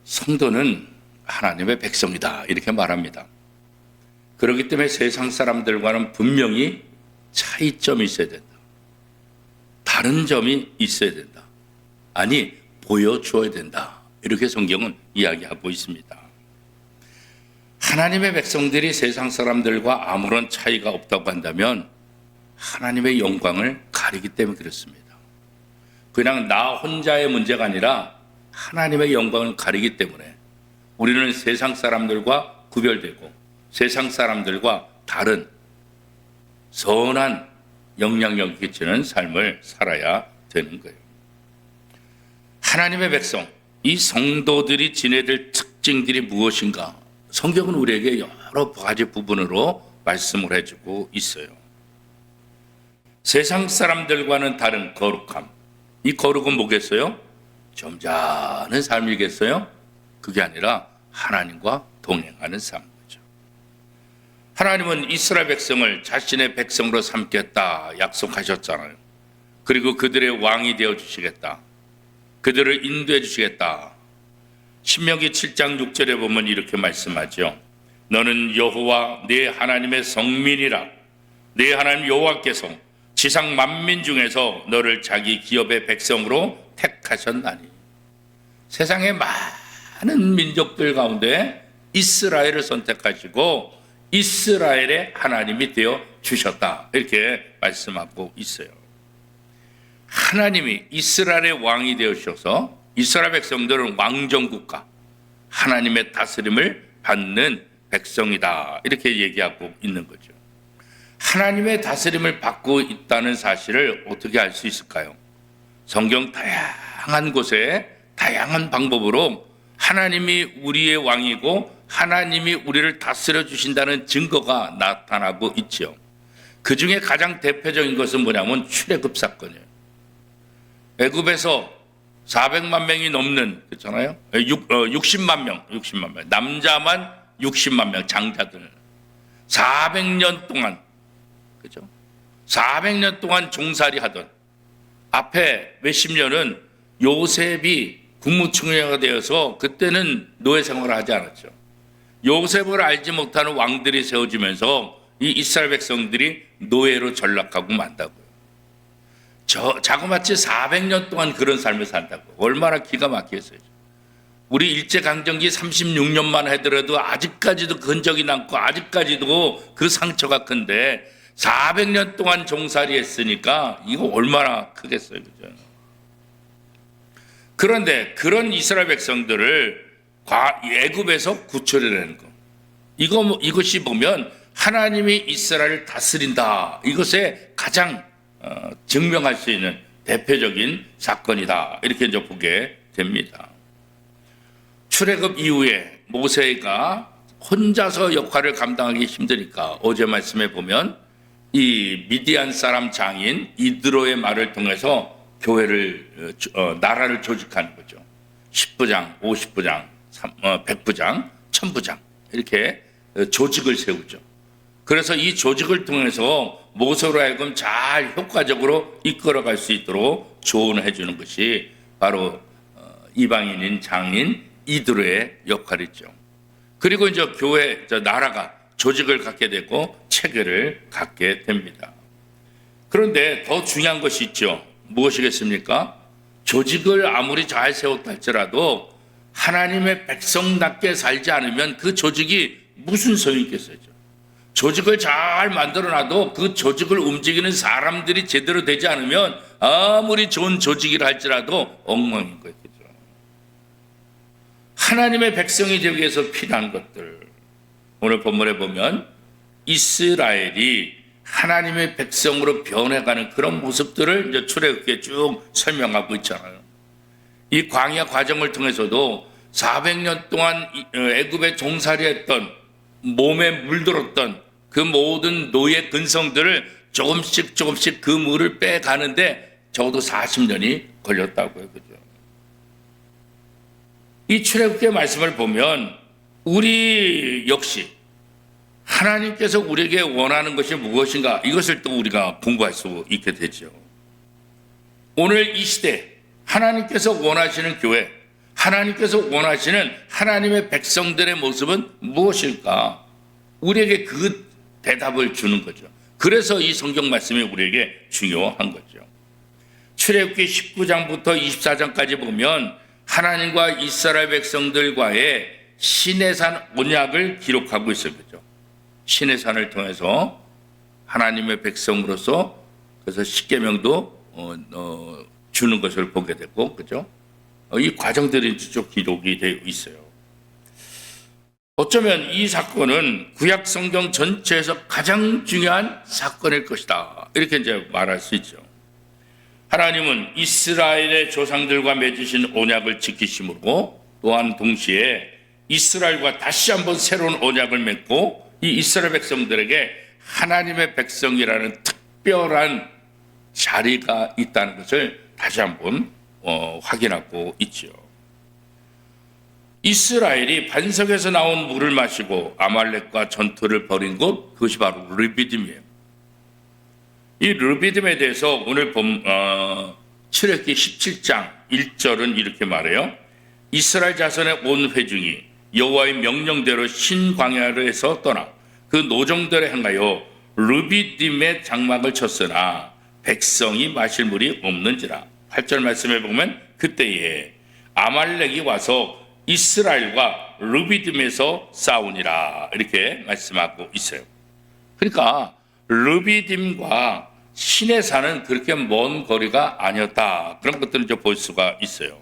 성도는 하나님의 백성이다 이렇게 말합니다. 그렇기 때문에 세상 사람들과는 분명히 차이점이 있어야 된다. 다른 점이 있어야 된다. 아니, 보여주어야 된다. 이렇게 성경은 이야기하고 있습니다. 하나님의 백성들이 세상 사람들과 아무런 차이가 없다고 한다면 하나님의 영광을 가리기 때문에 그렇습니다. 그냥 나 혼자의 문제가 아니라 하나님의 영광을 가리기 때문에 우리는 세상 사람들과 구별되고 세상 사람들과 다른 선한 영향력을 끼치는 삶을 살아야 되는 거예요. 하나님의 백성, 이 성도들이 지내야 될 특징들이 무엇인가? 성경은 우리에게 여러 가지 부분으로 말씀을 해주고 있어요. 세상 사람들과는 다른 거룩함. 이 거룩은 뭐겠어요? 점잖은 삶이겠어요? 그게 아니라 하나님과 동행하는 삶. 하나님은 이스라엘 백성을 자신의 백성으로 삼겠다 약속하셨잖아요. 그리고 그들의 왕이 되어주시겠다. 그들을 인도해 주시겠다. 신명기 7장 6절에 보면 이렇게 말씀하죠. 너는 여호와 네 하나님의 성민이라. 네 하나님 여호와께서 지상 만민 중에서 너를 자기 기업의 백성으로 택하셨나니. 세상의 많은 민족들 가운데 이스라엘을 선택하시고 이스라엘의 하나님이 되어 주셨다. 이렇게 말씀하고 있어요. 하나님이 이스라엘의 왕이 되어 주셔서 이스라엘 백성들은 왕정국가, 하나님의 다스림을 받는 백성이다. 이렇게 얘기하고 있는 거죠. 하나님의 다스림을 받고 있다는 사실을 어떻게 알 수 있을까요? 성경 다양한 곳에 다양한 방법으로 하나님이 우리의 왕이고 하나님이 우리를 다스려 주신다는 증거가 나타나고 있죠. 그 중에 가장 대표적인 것은 뭐냐면 출애굽 사건이에요. 애굽에서 400만 명이 넘는, 그렇잖아요. 60만 명, 남자만 60만 명, 장자들. 400년 동안, 그죠? 400년 동안 종살이 하던 앞에 몇십 년은 요셉이 국무총리가 되어서 그때는 노예 생활을 하지 않았죠. 요셉을 알지 못하는 왕들이 세워지면서 이 이스라엘 백성들이 노예로 전락하고 만다고요. 자그마치 400년 동안 그런 삶을 산다고. 얼마나 기가 막히겠어요. 우리 일제강점기 36년만 하더라도 아직까지도 흔적이 남고 아직까지도 그 상처가 큰데 400년 동안 종살이 했으니까 이거 얼마나 크겠어요. 그죠? 그런데 그런 이스라엘 백성들을 애굽에서 구출해내는 것. 이것이 보면 하나님이 이스라엘을 다스린다. 이것에 가장 증명할 수 있는 대표적인 사건이다. 이렇게 이제 보게 됩니다. 출애굽 이후에 모세가 혼자서 역할을 감당하기 힘드니까 어제 말씀에 보면 이 미디안 사람 장인 이드로의 말을 통해서 교회를 나라를 조직하는 거죠. 10부장, 50부장, 100부장, 1000부장 이렇게 조직을 세우죠. 그래서 이 조직을 통해서 모세로 하여금 잘 효과적으로 이끌어갈 수 있도록 조언을 해주는 것이 바로 이방인인 장인 이드로의 역할이죠. 그리고 이제 교회, 나라가 조직을 갖게 되고 체계를 갖게 됩니다. 그런데 더 중요한 것이 있죠. 무엇이겠습니까? 조직을 아무리 잘 세웠다 할지라도 하나님의 백성답게 살지 않으면 그 조직이 무슨 소용이 있겠어요? 조직을 잘 만들어놔도 그 조직을 움직이는 사람들이 제대로 되지 않으면 아무리 좋은 조직이라 할지라도 엉망인 거예요. 그죠? 하나님의 백성이 되기 위해서 필요한 것들. 오늘 본문에 보면 이스라엘이 하나님의 백성으로 변해가는 그런 모습들을 이제 출애굽기에 쭉 설명하고 있잖아요. 이 광야 과정을 통해서도 400년 동안 애굽에 종살이했던 몸에 물들었던 그 모든 노예 근성들을 조금씩 그 물을 빼가는데 적어도 40년이 걸렸다고요. 그죠? 이 출애굽기의 말씀을 보면 우리 역시 하나님께서 우리에게 원하는 것이 무엇인가 이것을 또 우리가 공부할 수 있게 되죠. 오늘 이 시대 하나님께서 원하시는 교회, 하나님께서 원하시는 하나님의 백성들의 모습은 무엇일까? 우리에게 그 대답을 주는 거죠. 그래서 이 성경 말씀이 우리에게 중요한 거죠. 출애굽기 19장부터 24장까지 보면 하나님과 이스라엘 백성들과의 시내산 언약을 기록하고 있어요. 그죠? 시내산을 통해서 하나님의 백성으로서 그래서 십계명도 주는 것을 보게 됐고, 그죠? 이 과정들이 쭉 기록이 되어 있어요. 어쩌면 이 사건은 구약 성경 전체에서 가장 중요한 사건일 것이다. 이렇게 이제 말할 수 있죠. 하나님은 이스라엘의 조상들과 맺으신 언약을 지키심으로 또한 동시에 이스라엘과 다시 한번 새로운 언약을 맺고 이 이스라엘 백성들에게 하나님의 백성이라는 특별한 자리가 있다는 것을 다시 한번 확인하고 있죠. 이스라엘이 반석에서 나온 물을 마시고 아말렉과 전투를 벌인 곳, 그것이 바로 르비딤이에요. 이 르비딤에 대해서 오늘 출애굽기 17장 1절은 이렇게 말해요. 이스라엘 자손의 온 회중이 여호와의 명령대로 신광야에서 떠나 그 노정들에 행하여 르비딤의 장막을 쳤으나 백성이 마실 물이 없는지라. 8절 말씀에 보면 그때에 아말렉이 와서 이스라엘과 르비딤에서 싸우니라 이렇게 말씀하고 있어요. 그러니까 르비딤과 시내산은 그렇게 먼 거리가 아니었다. 그런 것들을 이제 볼 수가 있어요.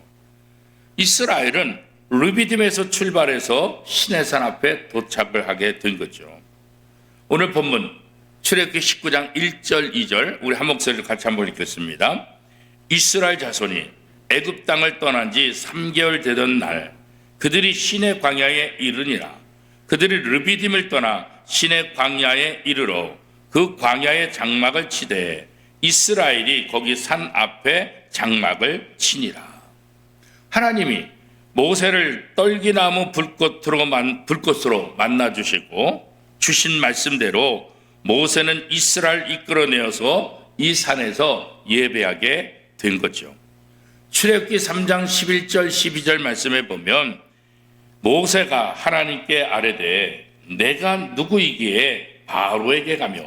이스라엘은 르비딤에서 출발해서 시내산 앞에 도착을 하게 된 거죠. 오늘 본문 출애굽기 19장 1절 2절 우리 한 목소리를 같이 한번 읽겠습니다. 이스라엘 자손이 애굽 땅을 떠난 지 3개월 되던 날 그들이 시내 광야에 이르니라. 그들이 르비딤을 떠나 시내 광야에 이르러 그 광야의 장막을 치되 이스라엘이 거기 산 앞에 장막을 치니라. 하나님이 모세를 떨기나무 불꽃으로 만나주시고 주신 말씀대로 모세는 이스라엘 이끌어내어서 이 산에서 예배하게 된 거죠. 출애굽기 3장 11절 12절 말씀에 보면 모세가 하나님께 아뢰되 내가 누구이기에 바로에게 가며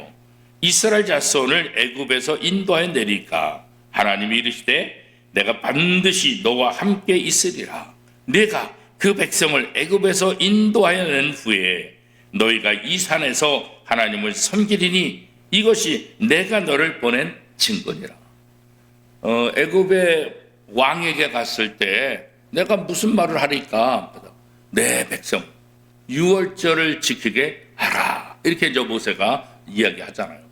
이스라엘 자손을 애굽에서 인도하여 내리까. 하나님이 이르시되 내가 반드시 너와 함께 있으리라. 내가 그 백성을 애굽에서 인도하여 낸 후에 너희가 이 산에서 하나님을 섬기리니 이것이 내가 너를 보낸 증거니라. 애굽의 왕에게 갔을 때 내가 무슨 말을 하니까 내 백성 유월절을 지키게 하라. 이렇게 이제 모세가 이야기하잖아요.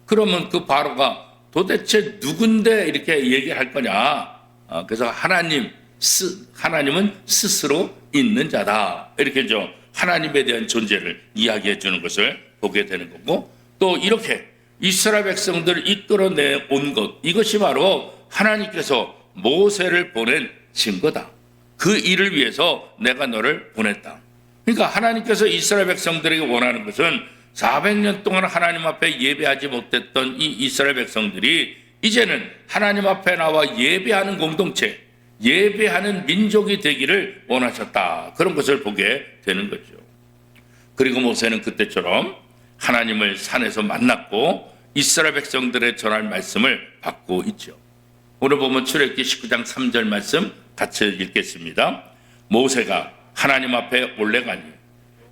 그러면 그 바로가 도대체 누군데 이렇게 얘기할 거냐? 그래서 하나님은 스스로 있는 자다. 이렇게 하나님에 대한 존재를 이야기해 주는 것을 보게 되는 거고, 또 이렇게 이스라엘 백성들을 이끌어내 온 것, 이것이 바로 하나님께서 모세를 보낸 증거다. 그 일을 위해서 내가 너를 보냈다. 그러니까 하나님께서 이스라엘 백성들에게 원하는 것은 400년 동안 하나님 앞에 예배하지 못했던 이 이스라엘 백성들이 이제는 하나님 앞에 나와 예배하는 공동체, 예배하는 민족이 되기를 원하셨다. 그런 것을 보게 되는 거죠. 그리고 모세는 그때처럼 하나님을 산에서 만났고 이스라엘 백성들의 전할 말씀을 받고 있죠. 오늘 보면 출애굽기 19장 3절 말씀 같이 읽겠습니다. 모세가 하나님 앞에 올라가니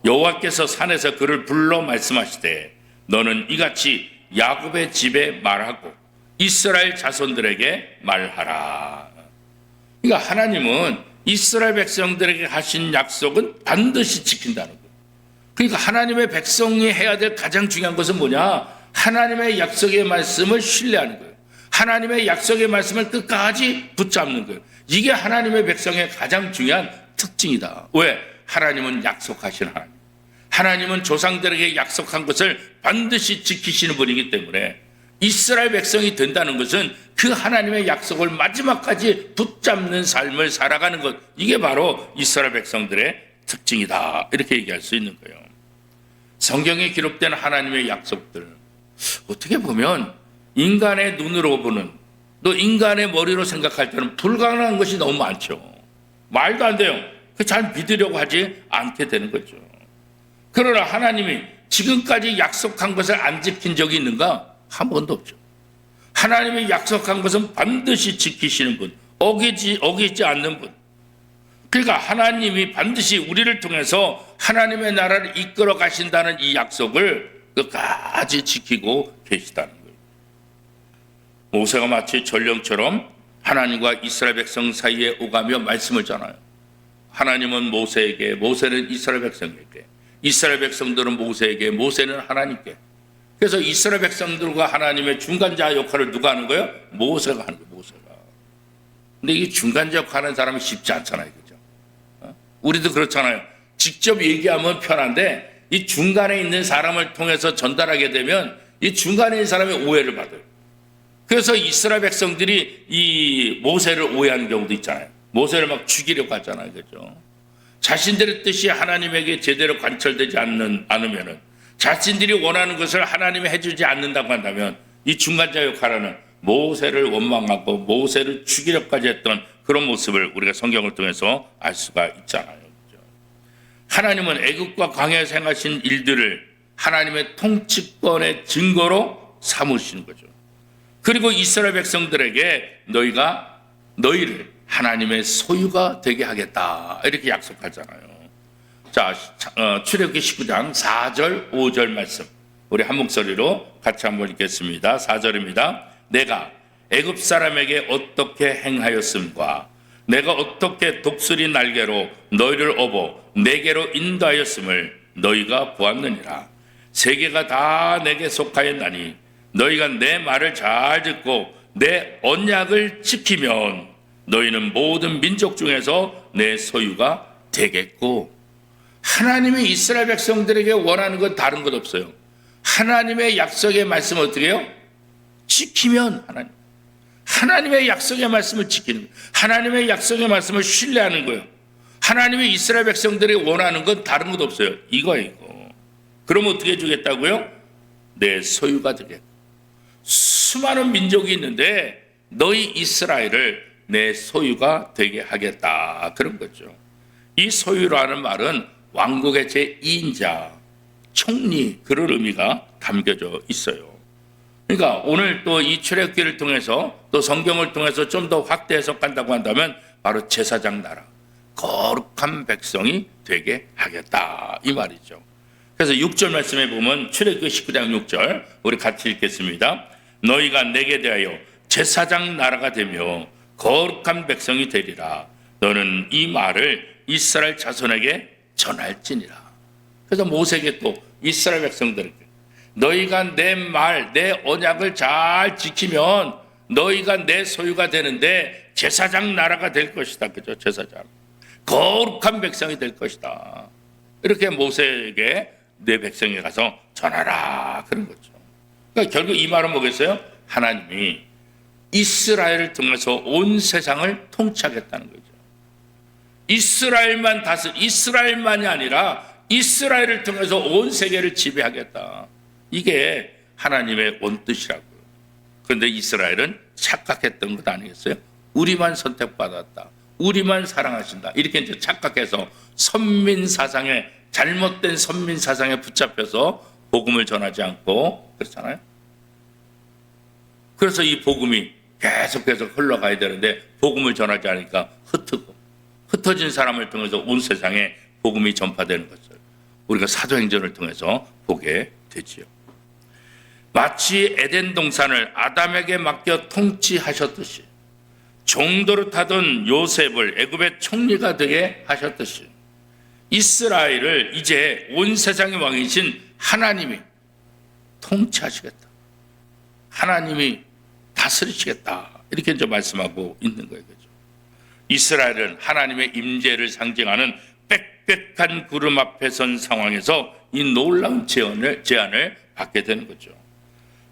여호와께서 산에서 그를 불러 말씀하시되 너는 이같이 야곱의 집에 말하고 이스라엘 자손들에게 말하라. 그러니까 하나님은 이스라엘 백성들에게 하신 약속은 반드시 지킨다는 거예요. 그러니까 하나님의 백성이 해야 될 가장 중요한 것은 뭐냐? 하나님의 약속의 말씀을 신뢰하는 거예요. 하나님의 약속의 말씀을 끝까지 붙잡는 거예요. 이게 하나님의 백성의 가장 중요한 특징이다. 왜? 하나님은 약속하신 하나님. 하나님은 조상들에게 약속한 것을 반드시 지키시는 분이기 때문에 이스라엘 백성이 된다는 것은 그 하나님의 약속을 마지막까지 붙잡는 삶을 살아가는 것, 이게 바로 이스라엘 백성들의 특징이다. 이렇게 얘기할 수 있는 거예요. 성경에 기록된 하나님의 약속들, 어떻게 보면 인간의 눈으로 보는, 또 인간의 머리로 생각할 때는 불가능한 것이 너무 많죠. 말도 안 돼요. 잘 믿으려고 하지 않게 되는 거죠. 그러나 하나님이 지금까지 약속한 것을 안 지킨 적이 있는가? 한 번도 없죠. 하나님이 약속한 것은 반드시 지키시는 분, 어기지 않는 분. 그러니까 하나님이 반드시 우리를 통해서 하나님의 나라를 이끌어 가신다는 이 약속을 끝까지 지키고 계시다는 거예요. 모세가 마치 전령처럼 하나님과 이스라엘 백성 사이에 오가며 말씀을 전해요. 하나님은 모세에게, 모세는 이스라엘 백성에게, 이스라엘 백성들은 모세에게, 모세는 하나님께. 그래서 이스라엘 백성들과 하나님의 중간자 역할을 누가 하는 거예요? 모세가 하는 거예요. 모세가. 근데 이 중간자 역할 하는 사람이 쉽지 않잖아요. 그죠? 우리도 그렇잖아요. 직접 얘기하면 편한데 이 중간에 있는 사람을 통해서 전달하게 되면 이 중간에 있는 사람이 오해를 받아요. 그래서 이스라엘 백성들이 이 모세를 오해하는 경우도 있잖아요. 모세를 막 죽이려고 하잖아요. 그죠? 자신들의 뜻이 하나님에게 제대로 관철되지 않으면은, 자신들이 원하는 것을 하나님이 해주지 않는다고 한다면 이 중간자 역할하는 모세를 원망하고 모세를 죽이려까지 했던 그런 모습을 우리가 성경을 통해서 알 수가 있잖아요. 그죠? 하나님은 애국과 광야에서 행하신 일들을 하나님의 통치권의 증거로 삼으시는 거죠. 그리고 이스라엘 백성들에게 너희를 하나님의 소유가 되게 하겠다 이렇게 약속하잖아요. 자, 출애굽기 19장 4절 5절 말씀 우리 한 목소리로 같이 한번 읽겠습니다. 4절입니다. 내가 애굽 사람에게 어떻게 행하였음과 내가 어떻게 독수리 날개로 너희를 업어 내게로 인도하였음을 너희가 보았느니라. 세계가 다 내게 속하였나니 너희가 내 말을 잘 듣고 내 언약을 지키면 너희는 모든 민족 중에서 내 소유가 되겠고. 하나님이 이스라엘 백성들에게 원하는 건 다른 것 없어요. 하나님의 약속의 말씀을 어떻게 해요? 지키면 하나님의 약속의 말씀을 지키는 거예요. 하나님의 약속의 말씀을 신뢰하는 거예요. 하나님이 이스라엘 백성들이 원하는 건 다른 것 없어요. 이거예요. 그럼 어떻게 해주겠다고요? 내 소유가 되겠고. 수많은 민족이 있는데 너희 이스라엘을 내 소유가 되게 하겠다. 그런 거죠. 이 소유라는 말은 왕국의 제2인자, 총리 그런 의미가 담겨져 있어요. 그러니까 오늘 또 이 출애굽기를 통해서 또 성경을 통해서 좀 더 확대 해석한다고 한다면 바로 제사장 나라, 거룩한 백성이 되게 하겠다 이 말이죠. 그래서 6절 말씀에 보면 출애굽기 19장 6절 우리 같이 읽겠습니다. 너희가 내게 대하여 제사장 나라가 되며 거룩한 백성이 되리라. 너는 이 말을 이스라엘 자손에게 전할지니라. 그래서 모세에게 또 이스라엘 백성들에게 너희가 내 말, 내 언약을 잘 지키면 너희가 내 소유가 되는데 제사장 나라가 될 것이다. 그죠? 제사장. 거룩한 백성이 될 것이다. 이렇게 모세에게 내 백성에 가서 전하라. 그런 거죠. 그러니까 결국 이 말은 뭐겠어요? 하나님이 이스라엘을 통해서 온 세상을 통치하겠다는 거죠. 이스라엘만이 아니라 이스라엘을 통해서 온 세계를 지배하겠다. 이게 하나님의 원뜻이라고요. 그런데 이스라엘은 착각했던 것 아니겠어요? 우리만 선택받았다. 우리만 사랑하신다. 이렇게 이제 착각해서 잘못된 선민 사상에 붙잡혀서 복음을 전하지 않고 그렇잖아요. 그래서 이 복음이 계속해서 흘러가야 되는데 복음을 전하지 않으니까 흩어진 사람을 통해서 온 세상에 복음이 전파되는 것을 우리가 사도행전을 통해서 보게 되지요. 마치 에덴 동산을 아담에게 맡겨 통치하셨듯이 종도를 타던 요셉을 애굽의 총리가 되게 하셨듯이 이스라엘을 이제 온 세상의 왕이신 하나님이 통치하시겠다. 하나님이 다스리시겠다. 이렇게 이제 말씀하고 있는 거예요. 그죠? 이스라엘은 하나님의 임재를 상징하는 빽빽한 구름 앞에 선 상황에서 이 놀라운 제안을 받게 되는 거죠.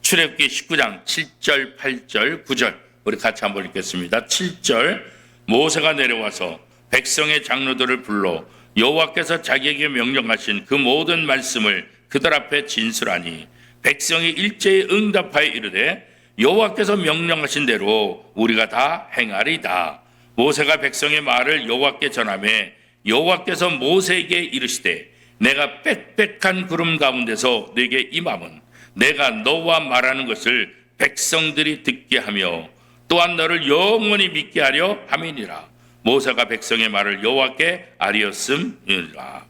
출애굽기 19장 7절, 8절, 9절 우리 같이 한번 읽겠습니다. 7절 모세가 내려와서 백성의 장로들을 불러 여호와께서 자기에게 명령하신 그 모든 말씀을 그들 앞에 진술하니 백성이 일제히 응답하여 이르되 여호와께서 명령하신 대로 우리가 다 행하리이다. 모세가 백성의 말을 여호와께 전하매 여호와께서 모세에게 이르시되 내가 빽빽한 구름 가운데서 네게 임함은 내가 너와 말하는 것을 백성들이 듣게 하며 또한 너를 영원히 믿게 하려 함이니라. 모세가 백성의 말을 여호와께 아뢰었음이니라.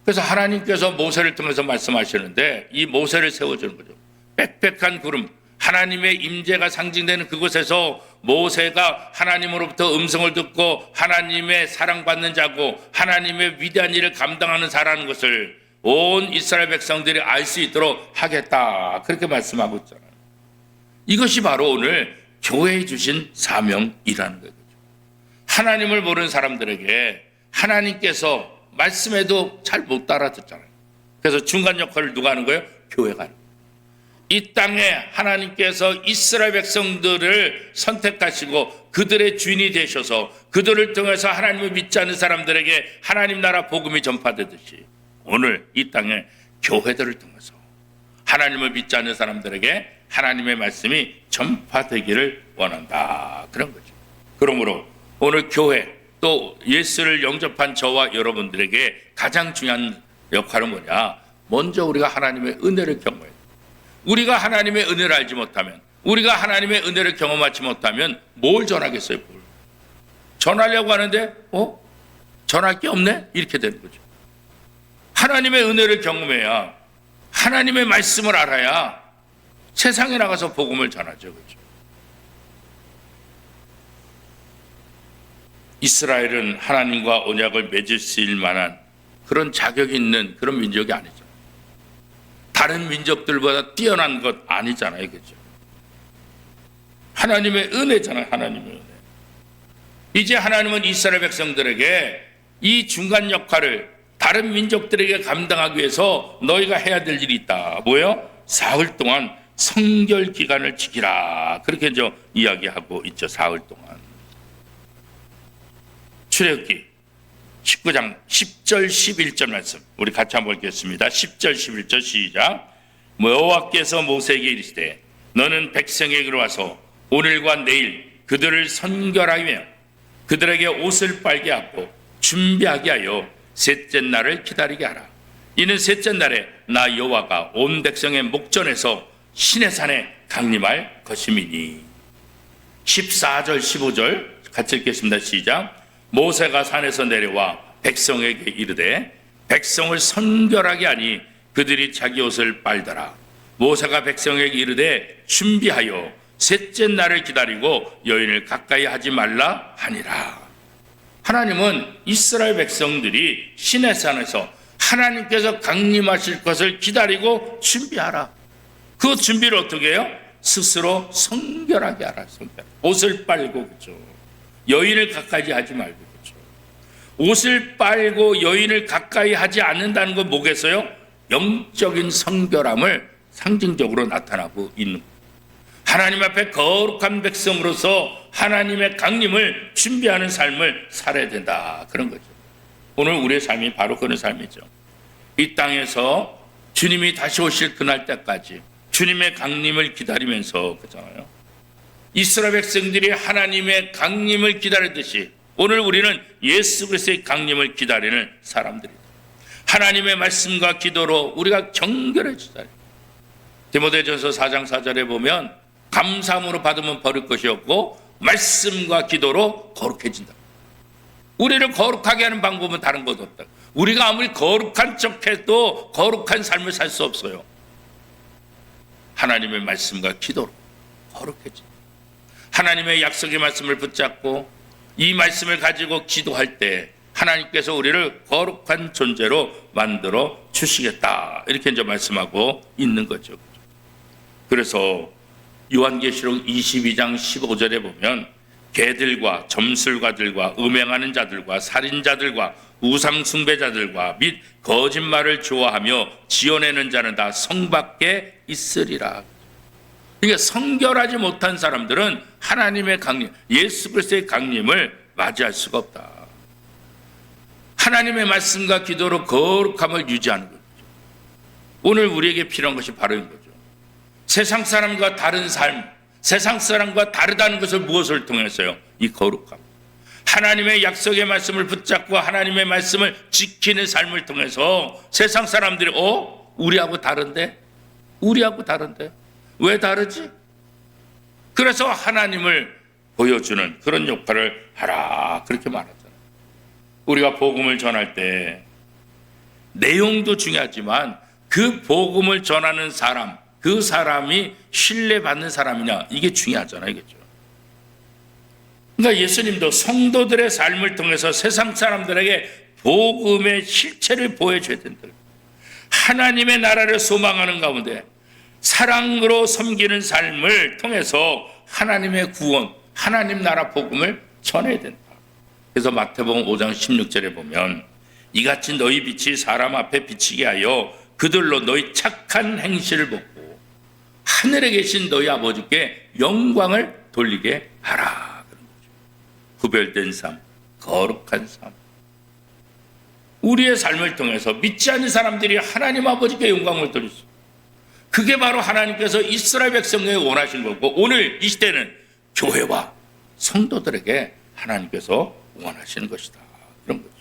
그래서 하나님께서 모세를 통해서 말씀하시는데 이 모세를 세워주는 거죠. 빽빽한 구름, 하나님의 임재가 상징되는 그곳에서 모세가 하나님으로부터 음성을 듣고 하나님의 사랑받는 자고 하나님의 위대한 일을 감당하는 자라는 것을 온 이스라엘 백성들이 알 수 있도록 하겠다, 그렇게 말씀하고 있잖아요. 이것이 바로 오늘 교회에 주신 사명이라는 거죠. 하나님을 모르는 사람들에게 하나님께서 말씀해도 잘 못 따라듣잖아요. 그래서 중간 역할을 누가 하는 거예요? 교회가 하는 거예요. 이 땅에 하나님께서 이스라엘 백성들을 선택하시고 그들의 주인이 되셔서 그들을 통해서 하나님을 믿지 않는 사람들에게 하나님 나라 복음이 전파되듯이 오늘 이 땅에 교회들을 통해서 하나님을 믿지 않는 사람들에게 하나님의 말씀이 전파되기를 원한다, 그런 거죠. 그러므로 오늘 교회 또 예수를 영접한 저와 여러분들에게 가장 중요한 역할은 뭐냐? 먼저 우리가 하나님의 은혜를 경험해야 돼요. 우리가 하나님의 은혜를 알지 못하면, 우리가 하나님의 은혜를 경험하지 못하면 뭘 전하겠어요? 뭘. 전하려고 하는데 전할 게 없네? 이렇게 되는 거죠. 하나님의 은혜를 경험해야, 하나님의 말씀을 알아야 세상에 나가서 복음을 전하죠. 그렇죠? 이스라엘은 하나님과 언약을 맺을 수 있을 만한 그런 자격이 있는 그런 민족이 아니죠. 다른 민족들보다 뛰어난 것 아니잖아요. 그렇죠? 하나님의 은혜잖아요. 하나님의 은혜. 이제 하나님은 이스라엘 백성들에게 이 중간 역할을 다른 민족들에게 감당하기 위해서 너희가 해야 될 일이 있다. 뭐예요? 사흘 동안 성결 기간을 지키라. 그렇게 이제 이야기하고 있죠. 사흘 동안. 출애굽기 19장 10절 11절 말씀 우리 같이 한번 읽겠습니다. 10절 11절 시작. 여호와께서 모세에게 이르시되 너는 백성에게로 와서 오늘과 내일 그들을 선결하며 그들에게 옷을 빨게 하고 준비하게 하여 셋째 날을 기다리게 하라. 이는 셋째 날에 나 여호와가 온 백성의 목전에서 시내산에 강림할 것임이니. 14절 15절 같이 읽겠습니다. 시작. 모세가 산에서 내려와 백성에게 이르되 백성을 선결하게 하니 그들이 자기 옷을 빨더라. 모세가 백성에게 이르되 준비하여 셋째 날을 기다리고 여인을 가까이 하지 말라 하니라. 하나님은 이스라엘 백성들이 시내산에서 하나님께서 강림하실 것을 기다리고 준비하라. 그 준비를 어떻게 해요? 스스로 성결하게 하라. 성결. 옷을 빨고, 그렇죠. 여인을 가까이 하지 말고, 그렇죠. 옷을 빨고 여인을 가까이 하지 않는다는 건 뭐겠어요? 영적인 성결함을 상징적으로 나타나고 있는 거예요. 하나님 앞에 거룩한 백성으로서 하나님의 강림을 준비하는 삶을 살아야 된다, 그런 거죠. 오늘 우리의 삶이 바로 그런 삶이죠. 이 땅에서 주님이 다시 오실 그날 때까지 주님의 강림을 기다리면서, 그렇잖아요. 이스라엘 백성들이 하나님의 강림을 기다리듯이 오늘 우리는 예수 그리스도의 강림을 기다리는 사람들이다. 하나님의 말씀과 기도로 우리가 정결해지자. 디모데전서 4장 4절에 보면 감사함으로 받으면 버릴 것이 없고 말씀과 기도로 거룩해진다. 우리를 거룩하게 하는 방법은 다른 것 없다. 우리가 아무리 거룩한 척해도 거룩한 삶을 살 수 없어요. 하나님의 말씀과 기도로 거룩해진다. 하나님의 약속의 말씀을 붙잡고 이 말씀을 가지고 기도할 때 하나님께서 우리를 거룩한 존재로 만들어 주시겠다, 이렇게 이제 말씀하고 있는 거죠. 그래서 요한계시록 22장 15절에 보면 개들과 점술가들과 음행하는 자들과 살인자들과 우상 숭배자들과 및 거짓말을 좋아하며 지어내는 자는 다 성 밖에 있으리라. 그러니까 성결하지 못한 사람들은 하나님의 강림, 예수 그리스도의 강림을 맞이할 수가 없다. 하나님의 말씀과 기도로 거룩함을 유지하는 거죠. 오늘 우리에게 필요한 것이 바로 이거죠. 세상 사람과 다른 삶, 세상 사람과 다르다는 것을 무엇을 통해서요? 이 거룩함. 하나님의 약속의 말씀을 붙잡고 하나님의 말씀을 지키는 삶을 통해서 세상 사람들이 우리하고 다른데? 우리하고 다른데? 왜 다르지? 그래서 하나님을 보여주는 그런 역할을 하라 그렇게 말하잖아요. 우리가 복음을 전할 때 내용도 중요하지만 그 복음을 전하는 사람, 그 사람이 신뢰받는 사람이냐 이게 중요하잖아요. 그렇죠? 그러니까 예수님도 성도들의 삶을 통해서 세상 사람들에게 복음의 실체를 보여줘야 된다. 하나님의 나라를 소망하는 가운데 사랑으로 섬기는 삶을 통해서 하나님의 구원, 하나님 나라 복음을 전해야 된다. 그래서 마태복음 5장 16절에 보면 이같이 너희 빛이 사람 앞에 비치게 하여 그들로 너희 착한 행실을 보고 하늘에 계신 너희 아버지께 영광을 돌리게 하라. 그런 거죠. 구별된 삶, 거룩한 삶. 우리의 삶을 통해서 믿지 않는 사람들이 하나님 아버지께 영광을 돌릴 수 있어요. 그게 바로 하나님께서 이스라엘 백성에게 원하신 거고 오늘 이 시대는 교회와 성도들에게 하나님께서 원하시는 것이다. 그런 거죠.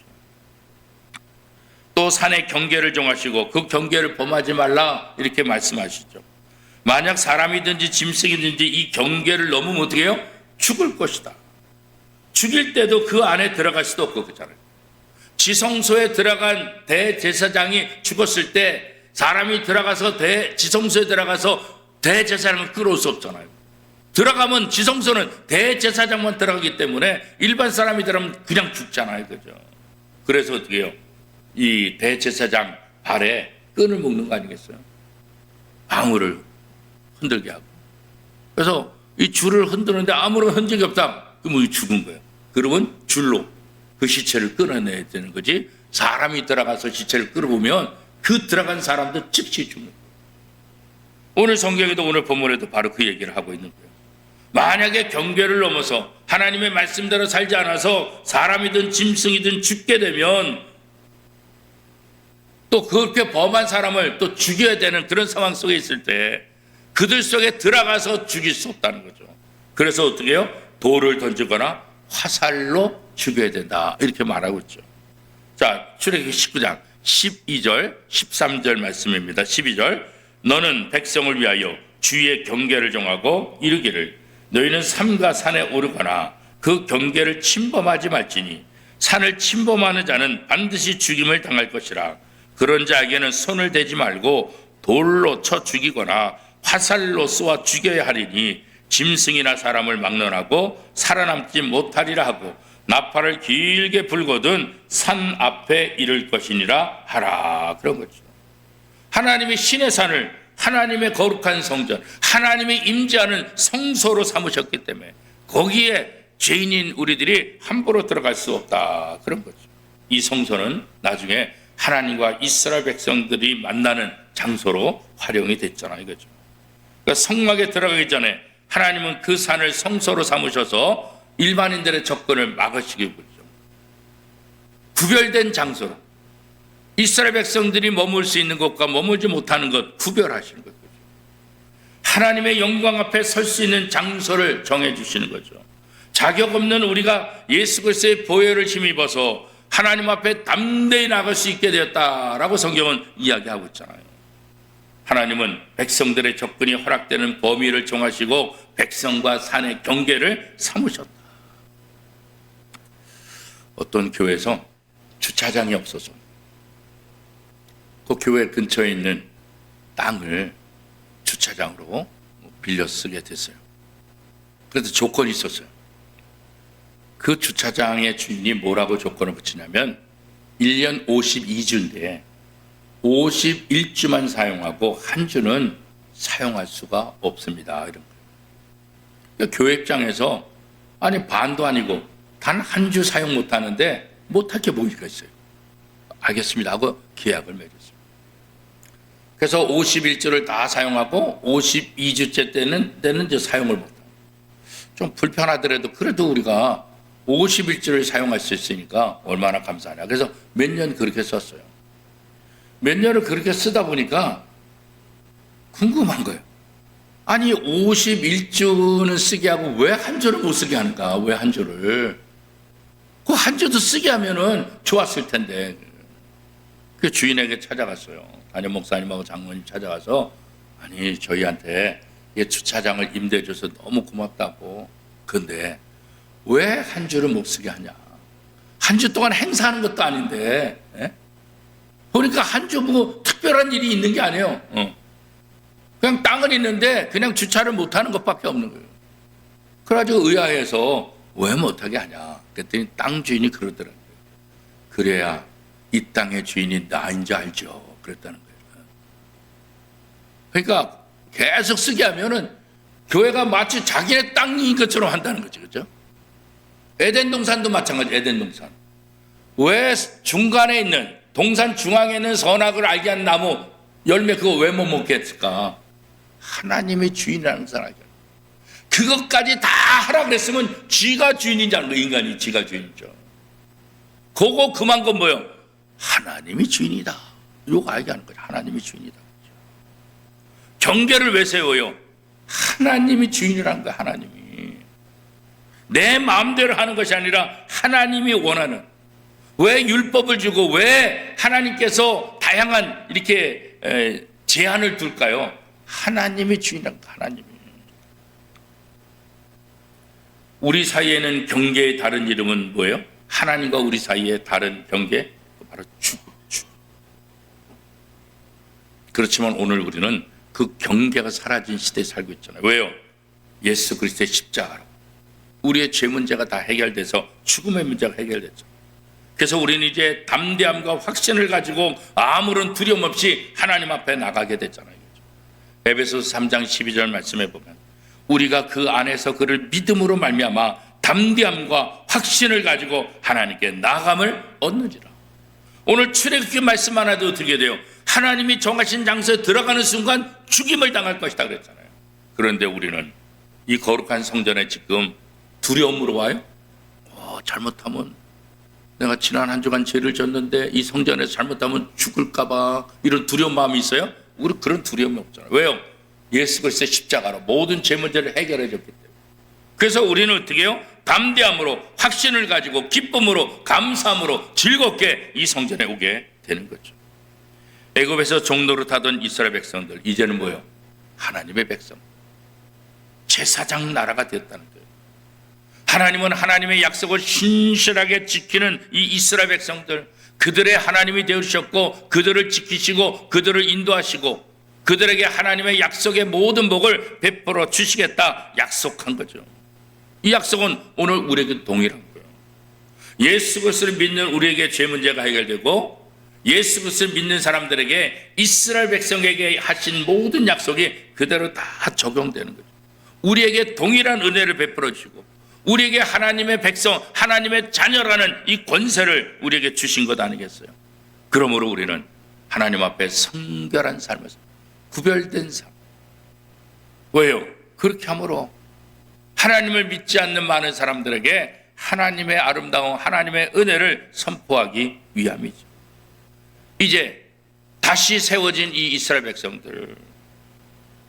또 산의 경계를 정하시고 그 경계를 범하지 말라 이렇게 말씀하시죠. 만약 사람이든지 짐승이든지 이 경계를 넘으면 어떻게 해요? 죽을 것이다. 죽일 때도 그 안에 들어갈 수도 없고 그렇잖아요. 지성소에 들어간 대제사장이 죽었을 때 사람이 들어가서 지성소에 들어가서 대제사장을 끌어올 수 없잖아요. 들어가면 지성소는 대제사장만 들어가기 때문에 일반 사람이 들어가면 그냥 죽잖아요. 그죠? 그래서 어떻게 해요? 이 대제사장 발에 끈을 묶는 거 아니겠어요? 방울을 흔들게 하고. 그래서 이 줄을 흔드는데 아무런 흔적이 없다. 그러면 죽은 거예요. 그러면 줄로 그 시체를 끊어내야 되는 거지. 사람이 들어가서 시체를 끌어보면 그 들어간 사람도 즉시 죽는 거예요. 오늘 성경에도 오늘 본문에도 바로 그 얘기를 하고 있는 거예요. 만약에 경계를 넘어서 하나님의 말씀대로 살지 않아서 사람이든 짐승이든 죽게 되면 또 그렇게 범한 사람을 또 죽여야 되는 그런 상황 속에 있을 때 그들 속에 들어가서 죽일 수 없다는 거죠. 그래서 어떻게 해요? 돌을 던지거나 화살로 죽여야 된다. 이렇게 말하고 있죠. 자, 출애굽기 19장 12절, 13절 말씀입니다. 12절 너는 백성을 위하여 주의 경계를 정하고 이르기를 너희는 삼가 산에 오르거나 그 경계를 침범하지 말지니 산을 침범하는 자는 반드시 죽임을 당할 것이라. 그런 자에게는 손을 대지 말고 돌로 쳐 죽이거나 화살로 쏘아 죽여야 하리니 짐승이나 사람을 막론하고 살아남지 못하리라 하고 나팔을 길게 불거든 산 앞에 이를 것이니라 하라. 그런 거죠. 하나님이 신의 산을 하나님의 거룩한 성전, 하나님이 임재하는 성소로 삼으셨기 때문에 거기에 죄인인 우리들이 함부로 들어갈 수 없다. 그런 거죠. 이 성소는 나중에 하나님과 이스라엘 백성들이 만나는 장소로 활용이 됐잖아요. 이거죠. 그러니까 성막에 들어가기 전에 하나님은 그 산을 성소로 삼으셔서 일반인들의 접근을 막으시기 그러죠. 구별된 장소로 이스라엘 백성들이 머물 수 있는 것과 머물지 못하는 것 구별하시는 거죠. 하나님의 영광 앞에 설 수 있는 장소를 정해 주시는 거죠. 자격 없는 우리가 예수 그리스도의 보혈을 힘입어서 하나님 앞에 담대히 나갈 수 있게 되었다라고 성경은 이야기하고 있잖아요. 하나님은 백성들의 접근이 허락되는 범위를 정하시고 백성과 산의 경계를 삼으셨다. 어떤 교회에서 주차장이 없어서 그 교회 근처에 있는 땅을 주차장으로 빌려 쓰게 됐어요. 그래서 조건이 있었어요. 그 주차장의 주인이 뭐라고 조건을 붙이냐면 1년 52주인데 51주만 사용하고 한 주는 사용할 수가 없습니다. 이런 거예요. 그러니까 교회장에서 아니 반도 아니고 단 한 주 사용 못하는데 못할 게 뭐가 있어요. 알겠습니다 하고 계약을 맺었습니다. 그래서 51주를 다 사용하고 52주째 때는 이제 사용을 못합니다. 좀 불편하더라도 그래도 우리가 51주를 사용할 수 있으니까 얼마나 감사하냐. 그래서 몇 년 그렇게 썼어요. 몇 년을 그렇게 쓰다 보니까 궁금한 거예요. 아니 51조는 쓰게 하고 왜 한 조를 못 쓰게 하는가? 왜 한 조를? 그 한 조도 쓰게 하면은 좋았을 텐데. 그 주인에게 찾아갔어요. 담임 목사님하고 장모님 찾아가서 아니 저희한테 주차장을 임대해줘서 너무 고맙다고. 근데 왜 한 주를 못 쓰게 하냐? 한 주 동안 행사하는 것도 아닌데. 예? 보니까 한 주 뭐 특별한 일이 있는 게 아니에요. 그냥 땅은 있는데 그냥 주차를 못하는 것밖에 없는 거예요. 그래가지고 의아해서 왜 못하게 하냐? 그랬더니 땅 주인이 그러더라고요. 그래야 이 땅의 주인이 나인 줄 알죠. 그랬다는 거예요. 그러니까 계속 쓰게 하면은 교회가 마치 자기네 땅인 것처럼 한다는 거죠. 그죠? 에덴 동산도 마찬가지. 에덴 동산. 왜 중간에 있는 동산 중앙에 있는 선악을 알게 한 나무 열매 그거 왜 못 먹게 했을까? 하나님의 주인이라는 사람이. 그것까지 다 하라 그랬으면 지가 주인인 줄 알고 인간이 지가 주인이죠. 그거 그만 건 뭐예요? 하나님이 주인이다. 이거 알게 하는 거죠. 하나님이 주인이다. 경계를 왜 세워요? 하나님이 주인이라는 거야. 하나님이. 내 마음대로 하는 것이 아니라 하나님이 원하는. 왜 율법을 주고 왜 하나님께서 다양한 이렇게 제한을 둘까요? 하나님이 주인이라는 거야. 하나님이. 우리 사이에는 경계의 다른 이름은 뭐예요? 하나님과 우리 사이의 다른 경계? 바로 죽음. 그렇지만 오늘 우리는 그 경계가 사라진 시대에 살고 있잖아요. 왜요? 예수 그리스도의 십자가로 우리의 죄 문제가 다 해결돼서 죽음의 문제가 해결됐죠. 그래서 우리는 이제 담대함과 확신을 가지고 아무런 두려움 없이 하나님 앞에 나가게 됐잖아요. 에베소서 3장 12절 말씀해 보면 우리가 그 안에서 그를 믿음으로 말미암아 담대함과 확신을 가지고 하나님께 나아감을 얻느니라. 오늘 출애굽기 말씀 하나도 들게 돼요. 하나님이 정하신 장소에 들어가는 순간 죽임을 당할 것이다 그랬잖아요. 그런데 우리는 이 거룩한 성전에 지금 두려움으로 와요. 잘못하면 내가 지난 한 주간 죄를 졌는데 이 성전에서 잘못하면 죽을까 봐 이런 두려운 마음이 있어요? 우리 그런 두려움이 없잖아요. 왜요? 예수 그리스도의 십자가로 모든 죄 문제를 해결해 줬기 때문에. 그래서 우리는 어떻게 해요? 담대함으로 확신을 가지고 기쁨으로 감사함으로 즐겁게 이 성전에 오게 되는 거죠. 애굽에서 종노릇 하던 이스라엘 백성들 이제는 뭐예요? 하나님의 백성. 제사장 나라가 됐다는 거예요. 하나님은 하나님의 약속을 신실하게 지키는 이 이스라엘 백성들, 그들의 하나님이 되으셨고 그들을 지키시고 그들을 인도하시고 그들에게 하나님의 약속의 모든 복을 베풀어 주시겠다 약속한 거죠. 이 약속은 오늘 우리에게 동일한 거예요. 예수 그리스도를 믿는 우리에게 죄 문제가 해결되고 예수 그리스도를 믿는 사람들에게 이스라엘 백성에게 하신 모든 약속이 그대로 다 적용되는 거죠. 우리에게 동일한 은혜를 베풀어 주시고 우리에게 하나님의 백성, 하나님의 자녀라는 이 권세를 우리에게 주신 것 아니겠어요? 그러므로 우리는 하나님 앞에 성결한 삶을 구별된 삶. 왜요? 그렇게 함으로 하나님을 믿지 않는 많은 사람들에게 하나님의 아름다운 하나님의 은혜를 선포하기 위함이죠. 이제 다시 세워진 이 이스라엘 백성들,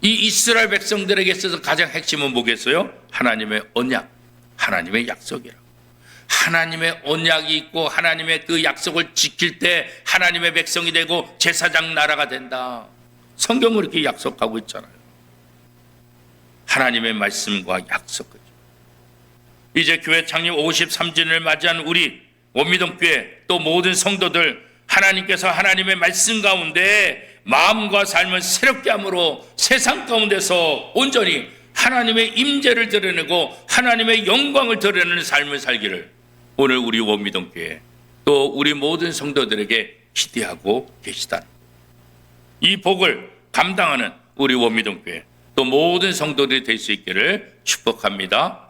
이 이스라엘 백성들에게 있어서 가장 핵심은 뭐겠어요? 하나님의 언약, 하나님의 약속이라고. 하나님의 언약이 있고 하나님의 그 약속을 지킬 때 하나님의 백성이 되고 제사장 나라가 된다. 성경은 이렇게 약속하고 있잖아요. 하나님의 말씀과 약속. 이제 교회 창립 53주년을 맞이한 우리 원미동교회 또 모든 성도들 하나님께서 하나님의 말씀 가운데 마음과 삶을 새롭게 함으로 세상 가운데서 온전히 하나님의 임재를 드러내고 하나님의 영광을 드러내는 삶을 살기를 오늘 우리 원미동교회 또 우리 모든 성도들에게 기대하고 계시다. 이 복을 감당하는 우리 원미동교회 또 모든 성도들이 될 수 있기를 축복합니다.